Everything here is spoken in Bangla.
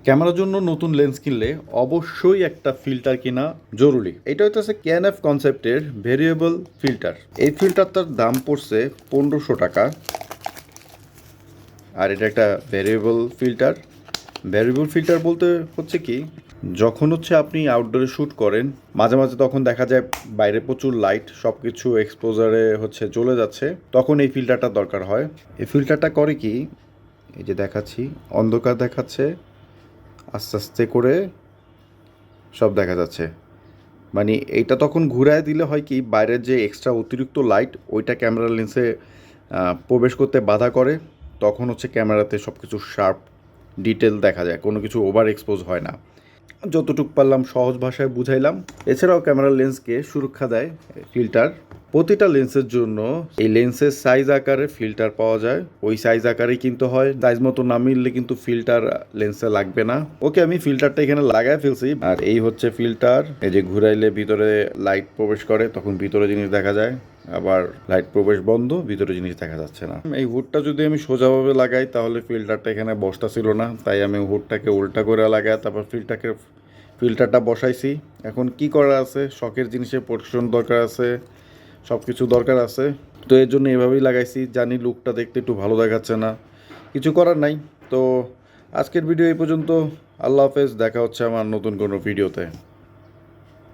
ক্যামেরার জন্য নতুন লেন্স কিনলে অবশ্যই একটা ফিল্টার কেনা জরুরি। এটা হচ্ছে ক্যানএফ কনসেপ্টের ভেরিয়েবল ফিল্টার। এই ফিল্টারটার দাম পড়ছে 1500 টাকা। আর এটা একটা ভেরিয়েবল ফিল্টার। ভেরিয়েবল ফিল্টার বলতে হচ্ছে কি, যখন হচ্ছে আপনি আউটডোরে শ্যুট করেন, মাঝে মাঝে তখন দেখা যায় বাইরে প্রচুর লাইট, সব কিছু এক্সপোজারে হচ্ছে চলে যাচ্ছে, তখন এই ফিল্টারটা দরকার হয়। এই ফিল্টারটা করে কি, এই যে দেখাচ্ছি, অন্ধকার দেখাচ্ছে, আস্তে আস্তে করে সব দেখা যাচ্ছে। মানে এইটা তখন ঘুরায় দিলে হয় কি, বাইরের যে এক্সট্রা অতিরিক্ত লাইট ওইটা ক্যামেরা লেন্সে প্রবেশ করতে বাধা করে। তখন হচ্ছে ক্যামেরাতে সব কিছু শার্প ডিটেল দেখা যায়, কোনো কিছু ওভার এক্সপোজ হয় না। যতটুকু পারলাম সহজ ভাষায় বুঝাইলাম। এছাড়াও ক্যামেরা লেন্সকে সুরক্ষা দেয় ফিল্টার। প্রতিটা লেন্সের জন্য এই লেন্সের সাইজ আকারে ফিল্টার পাওয়া যায়, ওই সাইজ আকারেই কিনতে হয়। সাইজ মতো না মিললে কিন্তু ফিল্টার লেন্সে লাগবে না। ওকে, আমি ফিল্টারটা এখানে লাগাই ফেলছি। আর এই হচ্ছে ফিল্টার। এই যে ঘুরাইলে ভিতরে লাইট প্রবেশ করে, তখন ভিতরে জিনিস দেখা যায়, আবার লাইট প্রবেশ বন্ধ, ভিতরে জিনিস দেখা যাচ্ছে না। এই হুডটা যদি আমি সোজাভাবে লাগাই তাহলে ফিল্টারটা এখানে বসতা ছিল না, তাই আমি হুডটাকে উল্টা করে লাগাই তারপর ফিল্টারটা বসাইছি। এখন কি করা আছে, শখের জিনিসের প্রোটেকশন দরকার আছে, সব কিছু দরকার আছে, তো এর জন্য এভাবেই লাগাইছি। জানি লুকটা দেখতে একটু ভালো দেখাচ্ছে না, কিছু করার নাই। তো আজকের ভিডিও এই পর্যন্ত। আল্লাহ হাফেজ, দেখা হচ্ছে আমার নতুন কোনো ভিডিওতে।